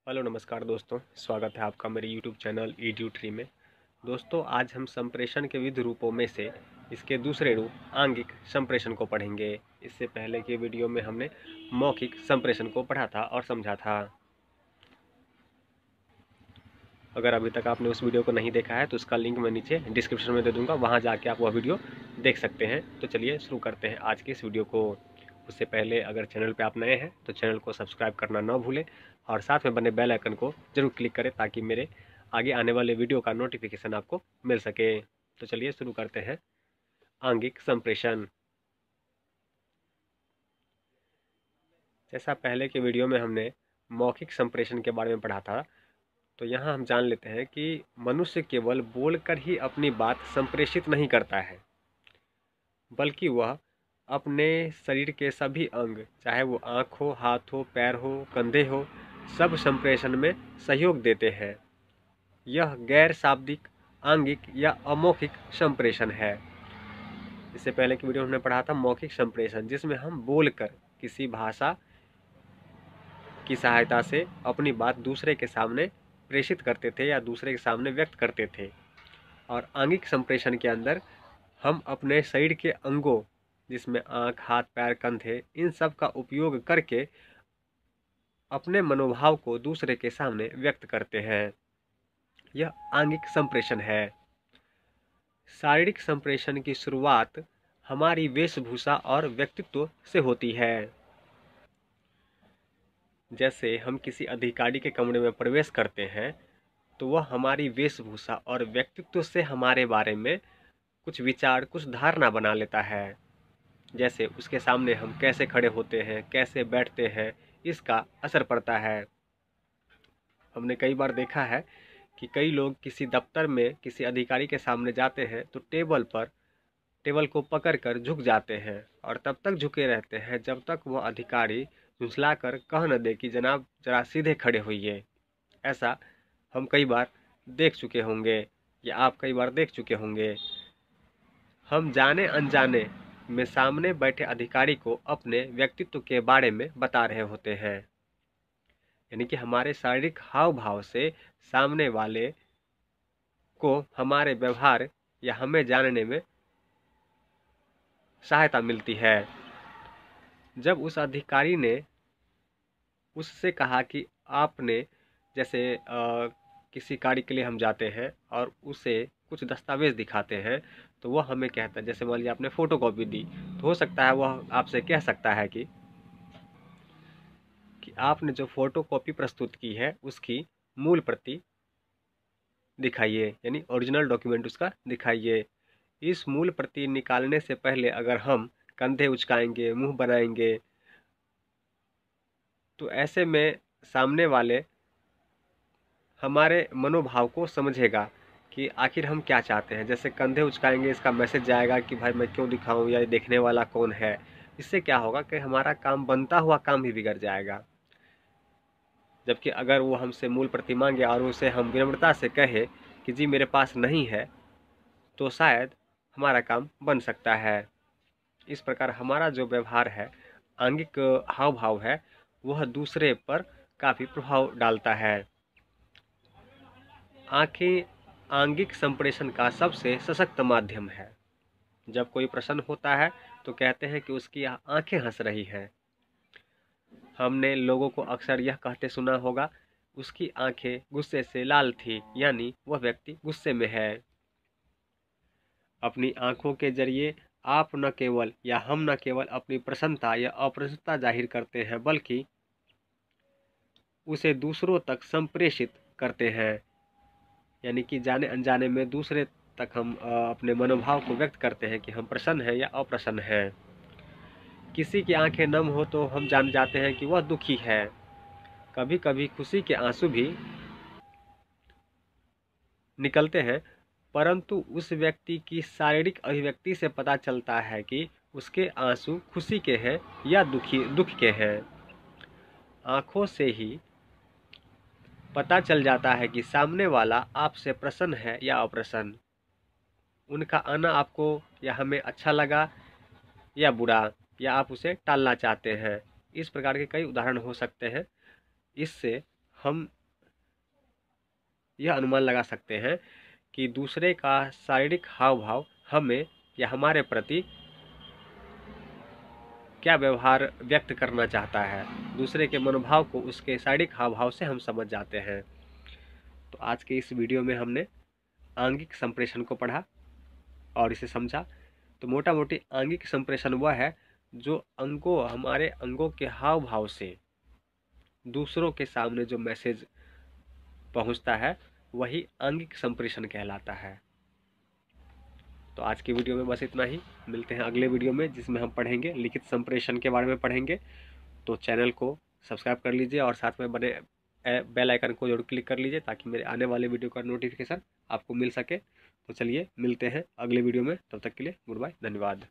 Hello नमस्कार दोस्तों, स्वागत है आपका मेरे यूट्यूब चैनल EduTree में। दोस्तों, आज हम संप्रेषण के विविध रूपों में से इसके दूसरे रूप आंगिक संप्रेषण को पढ़ेंगे। इससे पहले के वीडियो में हमने मौखिक संप्रेषण को पढ़ा था और समझा था। अगर अभी तक आपने उस वीडियो को नहीं देखा है तो उसका लिंक मैं नीचे डिस्क्रिप्शन में दे दूंगा, वहाँ जाके आप वह वीडियो देख सकते हैं। तो चलिए शुरू करते हैं आज की इस वीडियो को। उससे पहले अगर चैनल पे आप नए हैं तो चैनल को सब्सक्राइब करना ना भूलें और साथ में बने बेल आइकन को जरूर क्लिक करें ताकि मेरे आगे आने वाले वीडियो का नोटिफिकेशन आपको मिल सके। तो चलिए शुरू करते हैं। आंगिक संप्रेषण। जैसा पहले के वीडियो में हमने मौखिक संप्रेषण के बारे में पढ़ा था, तो यहाँ हम जान लेते हैं कि मनुष्य केवल बोलकर ही अपनी बात संप्रेषित नहीं करता है, बल्कि वह अपने शरीर के सभी अंग, चाहे वो आँख हो, हाथ हो, पैर हो, कंधे हो, सब संप्रेषण में सहयोग देते हैं। यह गैर शाब्दिक, आंगिक या अमौखिक संप्रेषण है। इससे पहले की वीडियो में हमने पढ़ा था मौखिक संप्रेषण, जिसमें हम बोलकर किसी भाषा की सहायता से अपनी बात दूसरे के सामने प्रेषित करते थे या दूसरे के सामने व्यक्त करते थे। और आंगिक संप्रेषण के अंदर हम अपने शरीर के अंगों, जिसमें आँख, हाथ, पैर, कंधे, इन सब का उपयोग करके अपने मनोभाव को दूसरे के सामने व्यक्त करते हैं। यह आंगिक संप्रेषण है। शारीरिक संप्रेषण की शुरुआत हमारी वेशभूषा और व्यक्तित्व से होती है। जैसे हम किसी अधिकारी के कमरे में प्रवेश करते हैं तो वह हमारी वेशभूषा और व्यक्तित्व से हमारे बारे में कुछ विचार, कुछ धारणा बना लेता है। जैसे उसके सामने हम कैसे खड़े होते हैं, कैसे बैठते हैं, इसका असर पड़ता है। हमने कई बार देखा है कि कई लोग किसी दफ्तर में किसी अधिकारी के सामने जाते हैं तो टेबल को पकड़कर झुक जाते हैं और तब तक झुके रहते हैं जब तक वह अधिकारी झुंझलाकर कह न दे कि जनाब जरा सीधे खड़े होइए। ऐसा हम कई बार देख चुके होंगे या आप कई बार देख चुके होंगे। हम जाने अनजाने में सामने बैठे अधिकारी को अपने व्यक्तित्व के बारे में बता रहे होते हैं। यानी कि हमारे शारीरिक हाव भाव से सामने वाले को हमारे व्यवहार या हमें जानने में सहायता मिलती है। जब उस अधिकारी ने उससे कहा कि आपने, जैसे किसी कार्य के लिए हम जाते हैं और उसे कुछ दस्तावेज दिखाते हैं तो वह हमें कहता है, जैसे मान लीजिए आपने फोटो कॉपी दी, तो हो सकता है वह आपसे कह सकता है कि आपने जो फोटो कॉपी प्रस्तुत की है उसकी मूल प्रति दिखाइए, यानी ओरिजिनल डॉक्यूमेंट उसका दिखाइए। इस मूल प्रति निकालने से पहले अगर हम कंधे उचकाएंगे, मुंह बनाएंगे, तो ऐसे में सामने वाले हमारे मनोभाव को समझेगा कि आखिर हम क्या चाहते हैं। जैसे कंधे उचकाएंगे, इसका मैसेज जाएगा कि भाई मैं क्यों दिखाऊं या ये देखने वाला कौन है। इससे क्या होगा कि हमारा काम, बनता हुआ काम ही बिगड़ जाएगा। जबकि अगर वो हमसे मूल प्रति मांगे और उसे हम विनम्रता से कहे कि जी मेरे पास नहीं है, तो शायद हमारा काम बन सकता है। इस प्रकार हमारा जो व्यवहार है, आंगिक हाव भाव है, वह दूसरे पर काफ़ी प्रभाव डालता है। आंखें आंगिक संप्रेषण का सबसे सशक्त माध्यम है। जब कोई प्रसन्न होता है तो कहते हैं कि उसकी आंखें हंस रही हैं। हमने लोगों को अक्सर यह कहते सुना होगा, उसकी आंखें गुस्से से लाल थी, यानी वह व्यक्ति गुस्से में है। अपनी आंखों के जरिए आप न केवल या हम न केवल अपनी प्रसन्नता या अप्रसन्नता जाहिर करते हैं, बल्कि उसे दूसरों तक संप्रेषित करते हैं। यानी कि जाने अनजाने में दूसरे तक हम अपने मनोभाव को व्यक्त करते हैं कि हम प्रसन्न हैं या अप्रसन्न हैं। किसी की आंखें नम हो तो हम जान जाते हैं कि वह दुखी है। कभी कभी खुशी के आंसू भी निकलते हैं, परंतु उस व्यक्ति की शारीरिक अभिव्यक्ति से पता चलता है कि उसके आंसू खुशी के हैं या दुख के हैं। आंखों से ही पता चल जाता है कि सामने वाला आपसे प्रसन्न है या अप्रसन्न। उनका आना आपको या हमें अच्छा लगा या बुरा, या आप उसे टालना चाहते हैं। इस प्रकार के कई उदाहरण हो सकते हैं। इससे हम यह अनुमान लगा सकते हैं कि दूसरे का शारीरिक हाव भाव हमें या हमारे प्रति क्या व्यवहार व्यक्त करना चाहता है। दूसरे के मनोभाव को उसके शारीरिक हाव भाव से हम समझ जाते हैं। तो आज के इस वीडियो में हमने आंगिक संप्रेषण को पढ़ा और इसे समझा। तो मोटा मोटी आंगिक संप्रेषण वह है जो हमारे अंगों के हाव भाव से दूसरों के सामने जो मैसेज पहुंचता है वही आंगिक संप्रेषण कहलाता है। तो आज की वीडियो में बस इतना ही। मिलते हैं अगले वीडियो में जिसमें हम पढ़ेंगे लिखित संप्रेषण के बारे में पढ़ेंगे। तो चैनल को सब्सक्राइब कर लीजिए और साथ में बने बेल आइकन को जरूर क्लिक कर लीजिए ताकि मेरे आने वाले वीडियो का नोटिफिकेशन आपको मिल सके। तो चलिए मिलते हैं अगले वीडियो में, तब तक के लिए गुड बाय, धन्यवाद।